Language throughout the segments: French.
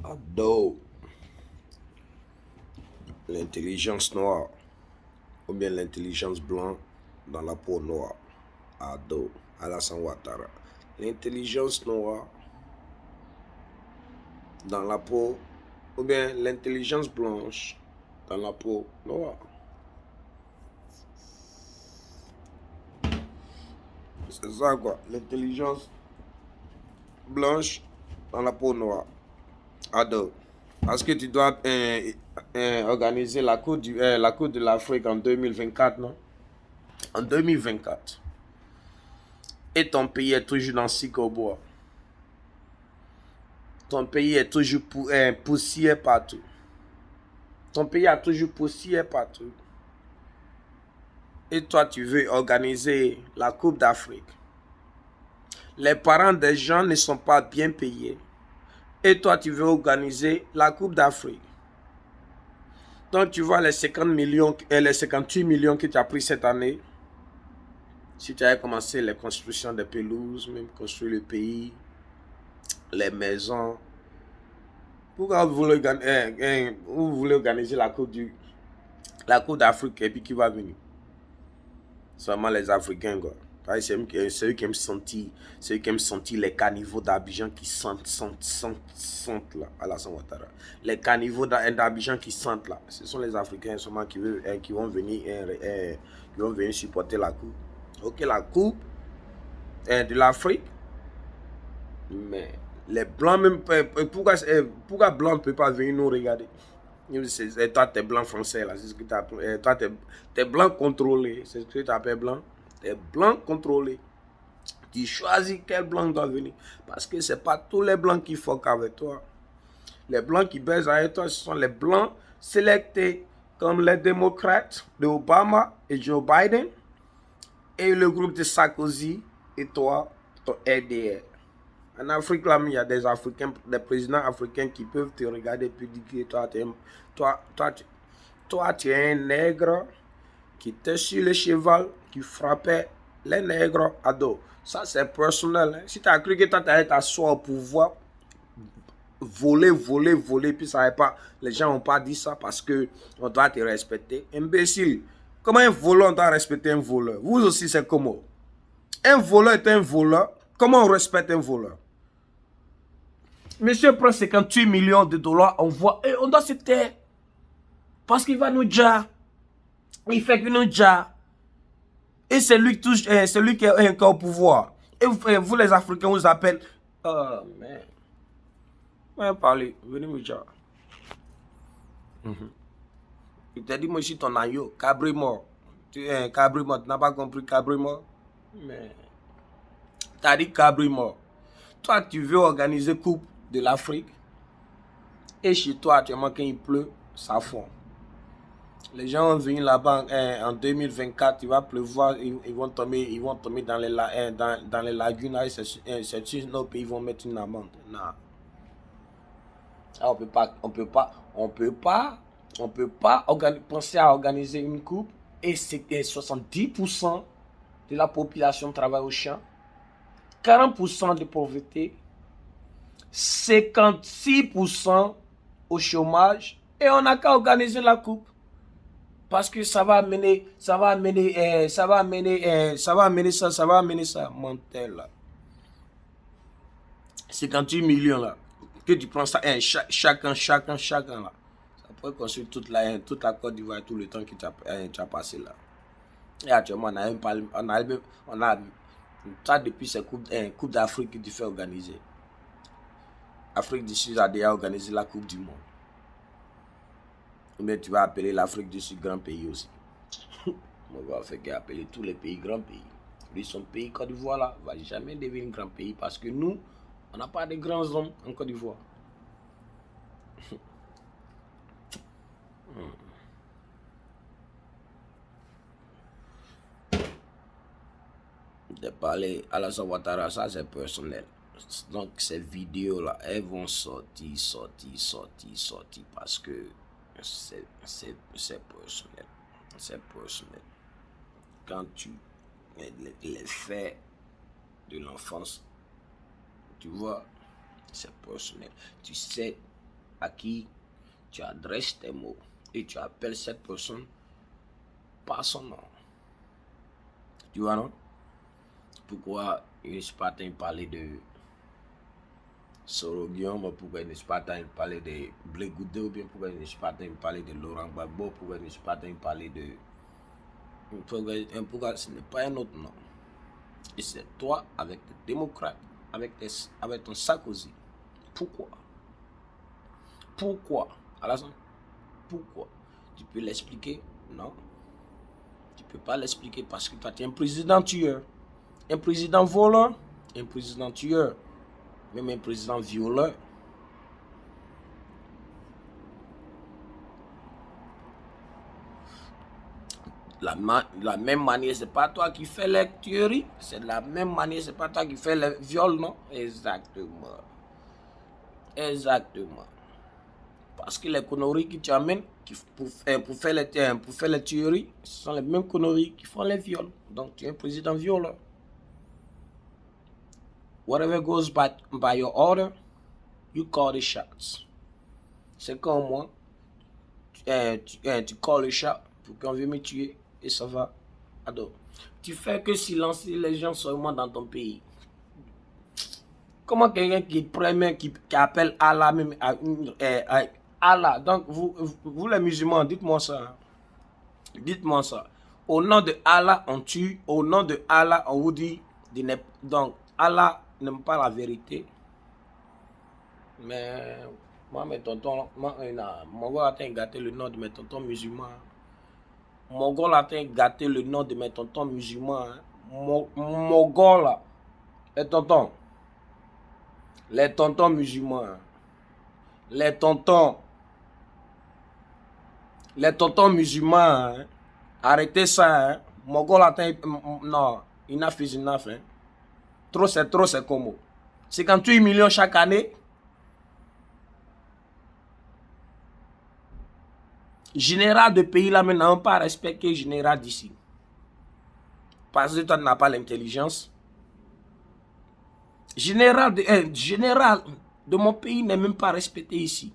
Ado, l'intelligence noire ou bien l'intelligence blanche dans la peau noire. Ado, Alassane Ouattara. L'intelligence noire dans la peau ou bien l'intelligence blanche dans la peau noire. C'est ça quoi, l'intelligence blanche dans la peau noire. Ado. Parce que tu dois organiser la Coupe de l'Afrique en 2024, non? En 2024. Et ton pays est toujours dans Sikobois. Ton pays est toujours poussière partout. Ton pays a toujours poussière partout. Et toi, tu veux organiser la Coupe d'Afrique. Les parents des gens ne sont pas bien payés. Et toi, tu veux organiser la Coupe d'Afrique. Donc, tu vois les 50 millions, les 58 millions que tu as pris cette année. Si tu avais commencé les constructions des pelouses, même construire le pays, les maisons. Pourquoi vous voulez organiser la Coupe d'Afrique et puis qui va venir? Seulement les Africains, quoi. C'est eux qui aiment sentir les caniveaux d'Abidjan qui sentent là, Alassane Ouattara. Les caniveaux d'Abidjan qui sentent là. Ce sont les Africains seulement qui vont venir supporter la coupe. Ok, la coupe de l'Afrique. Mais les blancs même, pourquoi blanc ne peut pas venir nous regarder? Toi, t'es blanc français, là. C'est ce que toi, t'es blanc contrôlé. C'est ce que tu appelles blanc. T'es blanc contrôlé. Tu choisis quel blanc doit venir. Parce que c'est pas tous les blancs qui fuck avec toi. Les blancs qui baisent avec toi, ce sont les blancs sélectés. Comme les démocrates de Obama et Joe Biden. Et le groupe de Sarkozy et toi, ton RDR. En Afrique, là, il y a des Africains, des présidents africains qui peuvent te regarder et puis dire que toi, tu es un nègre qui était sur le cheval, qui frappait les nègres à dos. Ça, c'est personnel. Hein. Si tu as cru que toi, tu allais t'asseoir au pouvoir, voler, puis ça n'est pas. Les gens n'ont pas dit ça parce qu'on doit te respecter. Imbécile. Comment un voleur doit respecter un voleur? Vous aussi, c'est comment? Un voleur est un voleur. Comment on respecte un voleur? Monsieur prend 58 millions de dollars, on voit, et on doit se taire. Parce qu'il va nous dire. Il fait que nous dire. Et c'est lui, qui est encore au pouvoir. Et vous les Africains, vous appelez. Oh, mais. Ouais, parlez. Venez me dire. Il t'a dit, moi, je suis ton aïeux. Cabri mort. Tu es un cabri mort. Tu n'as pas compris cabri mort? Mais. T'as dit cabri mort. Toi, tu veux organiser Coupe de l'Afrique. Et chez toi, actuellement, quand il pleut, ça fond. Les gens vont venir là-bas en 2024, il va pleuvoir, ils vont tomber dans les lagunes. C'est sûr, nos pays vont mettre une amende. Non. Ah, on peut pas penser à organiser une coupe et 70% de la population travaille au champ, 40% de pauvreté, 56% au chômage et on n'a qu'à organiser la coupe. Parce que ça va amener ça. Mentel là. 58 millions là. Que tu prends ça, chacun là. Ça pourrait construire toute la Côte d'Ivoire tout le temps que tu as passé là. Et actuellement, on a ça depuis cette coupe d'Afrique que tu fais organiser. L'Afrique du Sud a déjà organisé la Coupe du Monde. Mais tu vas appeler l'Afrique du Sud grand pays aussi. On va faire appeler tous les pays grands pays. Lui, son pays, Côte d'Ivoire, là, va jamais devenir grand pays parce que nous, on n'a pas de grands hommes en Côte d'Ivoire. De parler à la Ouattara, ça c'est personnel. Donc ces vidéos-là, elles vont sortir parce que c'est personnel. C'est personnel. Quand tu les faits de l'enfance, tu vois, c'est personnel. Tu sais à qui tu adresses tes mots et tu appelles cette personne par son nom. Tu vois, non? Pourquoi il n'est pas en parler de Soroguion, pourquoi il n'est pas en parler de Blé Goudé, ou bien pourquoi il n'est pas en parler de Laurent Gbagbo, pourquoi il n'est pas en parler de... Pourquoi ce n'est pas un autre nom. Et c'est toi avec les démocrates, avec ton Sarkozy. Pourquoi? Pourquoi? Alassane, pourquoi? Tu peux l'expliquer? Non. Tu ne peux pas l'expliquer parce que toi, tu es un président tueur, un président voleur, un président tueur, même un président violeur. La même manière, c'est pas toi qui fais les tueries, c'est de la même manière, c'est pas toi qui fais les viols, non? Exactement. Exactement. Parce que les conneries que tu amènes pour faire les tueries, ce sont les mêmes conneries qui font les viols. Donc tu es un président violeur. Whatever goes by your order, you call the shots. C'est comme moi, tu calls les shots pour qu'on vienne me tuer et ça va. Alors, tu fais que silencer les gens seulement dans ton pays. Comment quelqu'un qui appelle Allah même Allah, donc vous les musulmans, dites-moi ça. Dites-moi ça. Au nom de Allah, on tue. Au nom de Allah, on vous dit. Donc, Allah n'aime pas la vérité. Mais moi, mes tontons, mon gars a gâté le nom de mes tontons musulmans. Mon gars a gâté le nom de mes tontons musulmans. Mon gars là, les tontons musulmans. Les tontons musulmans, hein. Arrêtez ça, hein. Mogol atteint, non, enough is enough, hein. Trop, c'est comme 58 millions chaque année. Général de pays là maintenant, pas respecté général d'ici. Parce que toi tu n'as pas l'intelligence. Général de mon pays n'est même pas respecté ici.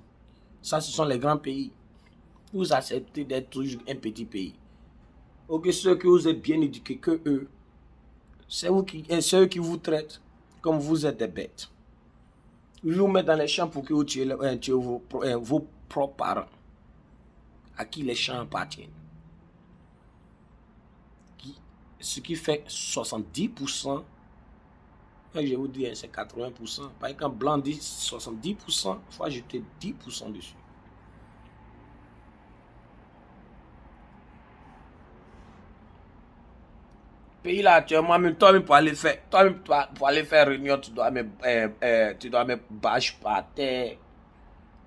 Ça, ce sont les grands pays. Vous acceptez d'être toujours un petit pays. Ok, ceux que vous êtes bien éduqués que eux, c'est eux qui vous traitent comme vous êtes des bêtes. Ils vous mettent dans les champs pour que vous tuez vos propres parents. À qui les champs appartiennent. Ce qui fait 70%. Je vous dis, c'est 80%. Par exemple, quand blanc dit 70%, il faut ajouter 10% dessus. Pays là actuellement, même toi-même pour aller faire réunion, tu dois mettre bâche par terre,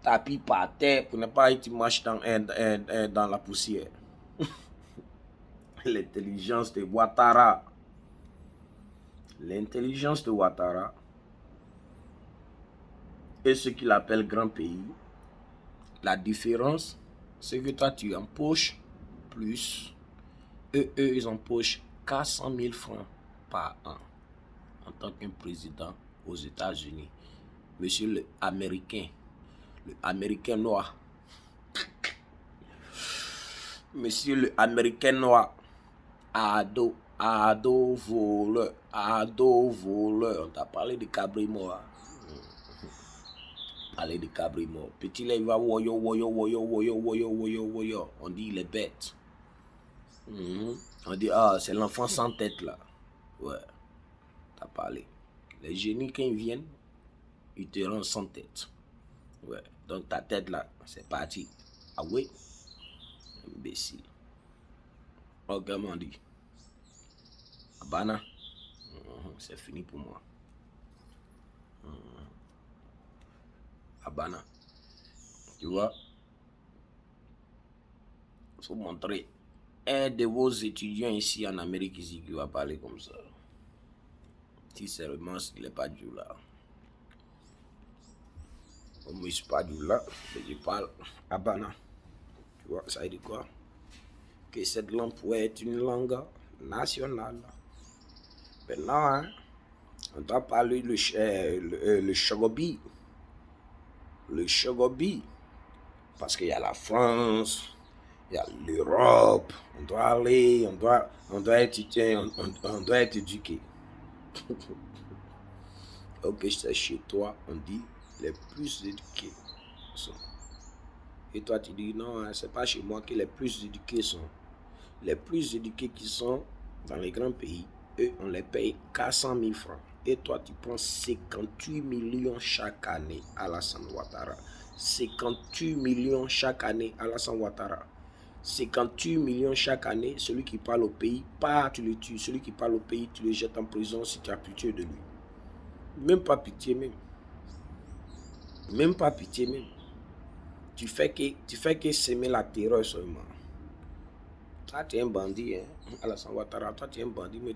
tapis par terre pour ne pas être marche dans la poussière. L'intelligence de Ouattara. L'intelligence de Ouattara et ce qu'il appelle grand pays. La différence, c'est que toi tu empoches plus. Eux, ils empochent 400 000 francs par an en tant qu'un président aux États-Unis. Monsieur l'Américain noir. Monsieur l'Américain noir. Ado voleur. On t'a parlé de Cabrimo. Parler de Cabrimo. Petit là, il va woyo. On dit il est bête. On dit, c'est l'enfant sans tête là. Ouais. T'as parlé. Les génies, quand ils viennent, ils te rendent sans tête. Ouais. Donc ta tête là, c'est parti. Ah oui. Imbécile. Oh, comment on dit? Abana. C'est fini pour moi. Abana. Tu vois? Il faut montrer un de vos étudiants ici en Amérique ici qui va parler comme ça. Si seulement il n'est pas du là. Comme je ne suis pas du là, je parle Abana. Tu vois, ça veut dire quoi? Que cette langue pourrait être une langue nationale. Maintenant, hein, on doit parler le Shogobi. Le Shogobi. Parce qu'il y a la France, il y a l'Europe, on doit aller, on doit étudier, on doit être éduqué. Ok, c'est chez toi, on dit les plus éduqués sont. Et toi, tu dis non, hein, c'est pas chez moi que les plus éduqués sont. Les plus éduqués qui sont dans les grands pays, eux, on les paye 400 000 francs. Et toi, tu prends 58 millions chaque année à Alassane Ouattara. 58 millions chaque année à Alassane Ouattara. 58 millions chaque année, celui qui parle au pays, pas tu le tues. Celui qui parle au pays, tu le jettes en prison si tu as pitié de lui. Même pas pitié même. Même pas pitié même. Tu fais que semer la terreur seulement. Toi, tu es un bandit, hein? Alassane Ouattara, toi, tu es un bandit, mais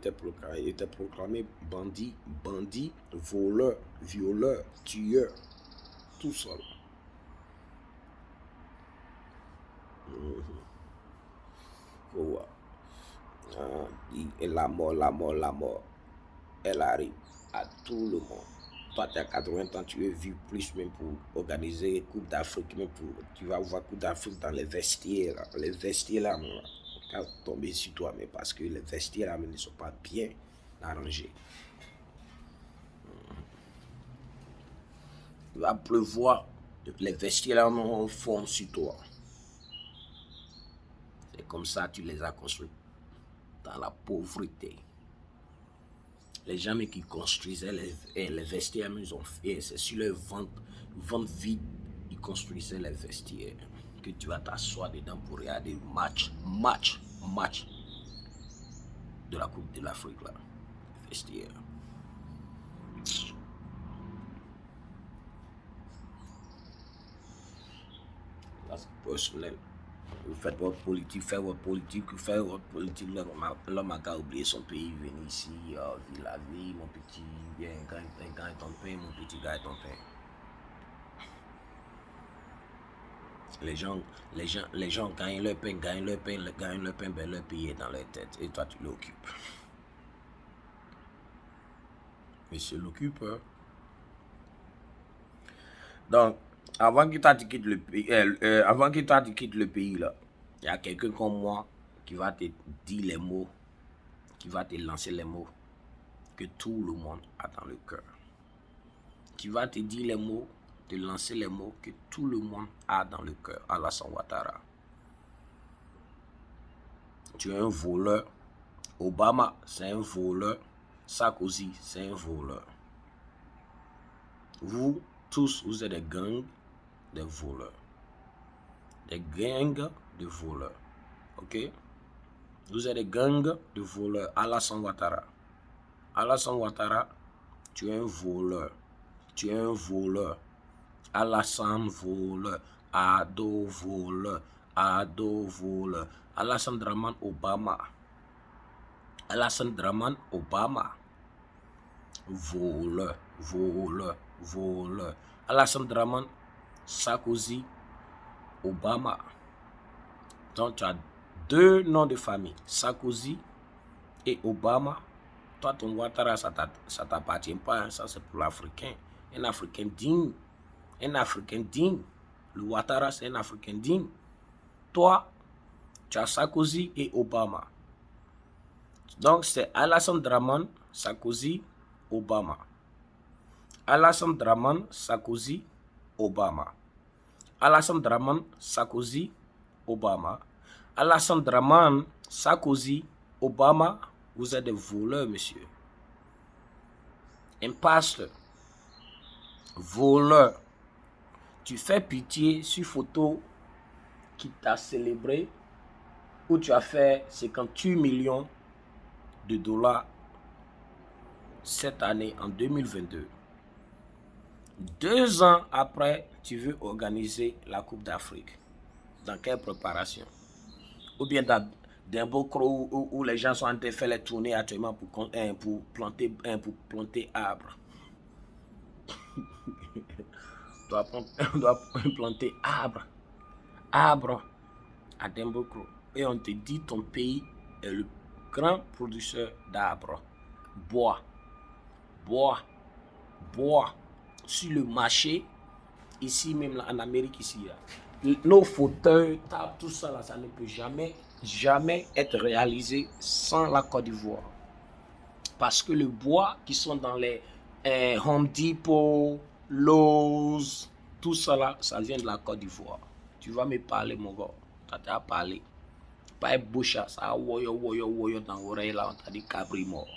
il était proclamé bandit, voleur, violeur, tueur, tout seul. Oh, et la mort, elle arrive à tout le monde. Toi, tu as 80 ans, tu veux vivre plus même pour organiser Coupe d'Afrique, même pour, tu vas voir Coupe d'Afrique dans les vestiaires. Là. Les vestiaires là, tu vas tomber sur toi, mais parce que les vestiaires là ne sont pas bien arrangés. Il va pleuvoir, les vestiaires là en fond sur toi. C'est comme ça que tu les as construits, dans la pauvreté. Les gens qui construisaient les vestiaires, ils ont fait, c'est sur leur ventre vide, ils construisaient les vestiaires. Que tu vas t'asseoir dedans pour regarder match de la Coupe de l'Afrique, là. Vestiaire. Là, c'est personnel. Vous faites votre politique, faites votre politique. L'homme a qu'à oublier son pays, venir ici, vivre la vie, mon petit, viens, gagne ton pain, mon petit, gagne ton pain. Les gens gagnent leur pain, ben leur pays est dans leur tête. Et toi, tu l'occupes. Monsieur l'occupe. Donc, avant que toi tu quittes le pays, là, il y a quelqu'un comme moi qui va te dire les mots, qui va te lancer les mots que tout le monde a dans le cœur. Qui va te dire les mots, te lancer les mots que tout le monde a dans le cœur. Alassane Ouattara. Tu es un voleur. Obama, c'est un voleur. Sarkozy, c'est un voleur. Vous tous, vous êtes des gangs de voleurs. Des gangs de voleurs. Ok? Vous êtes des gangs de voleurs. Alassane Ouattara. Alassane Ouattara, tu es un voleur. Tu es un voleur. Alassane voleur. Ado voleur. Ado voleur. Alassane Dramane Obama. Alassane Dramane Obama. Voleur. Voleur. Voleur. Alassane Dramane Sarkozy Obama. Donc tu as deux noms de famille, Sarkozy et Obama. Toi, ton Ouattara, ça t'appartient pas, hein? Ça c'est pour l'Africain. Un Africain digne. Un Africain digne. Le Ouattara, c'est un Africain digne. Toi, tu as Sarkozy et Obama. Donc c'est Alassane Dramane, Sarkozy, Obama. Alassane Dramane, Sarkozy, Obama. Alassane Dramane, Sarkozy, Obama. Alassane Dramane, Sarkozy, Obama, vous êtes des voleurs, monsieur. Imposteur. Voleur. Tu fais pitié sur photo qui t'a célébré, où tu as fait 58 millions de dollars cette année en 2022. 2 ans après, tu veux organiser la Coupe d'Afrique. Dans quelle préparation? Ou bien dans d'un beau creux où les gens sont en train de faire les tournées actuellement pour planter arbres. On doit planter arbre à Dembocro. Et on te dit ton pays est le grand producteur d'arbres. Bois. Sur le marché, ici même là, en Amérique, ici là. nos fauteuils, tables, tout ça, là, ça ne peut jamais être réalisé sans la Côte d'Ivoire. Parce que le bois qui sont dans les Home Depot, Lowe's, tout ça là, ça vient de la Côte d'Ivoire. Tu vas me parler, mon gars. Tu as parlé. Pas boucha, ça a woyo dans l'oreille là, on t'a dit cabri mort.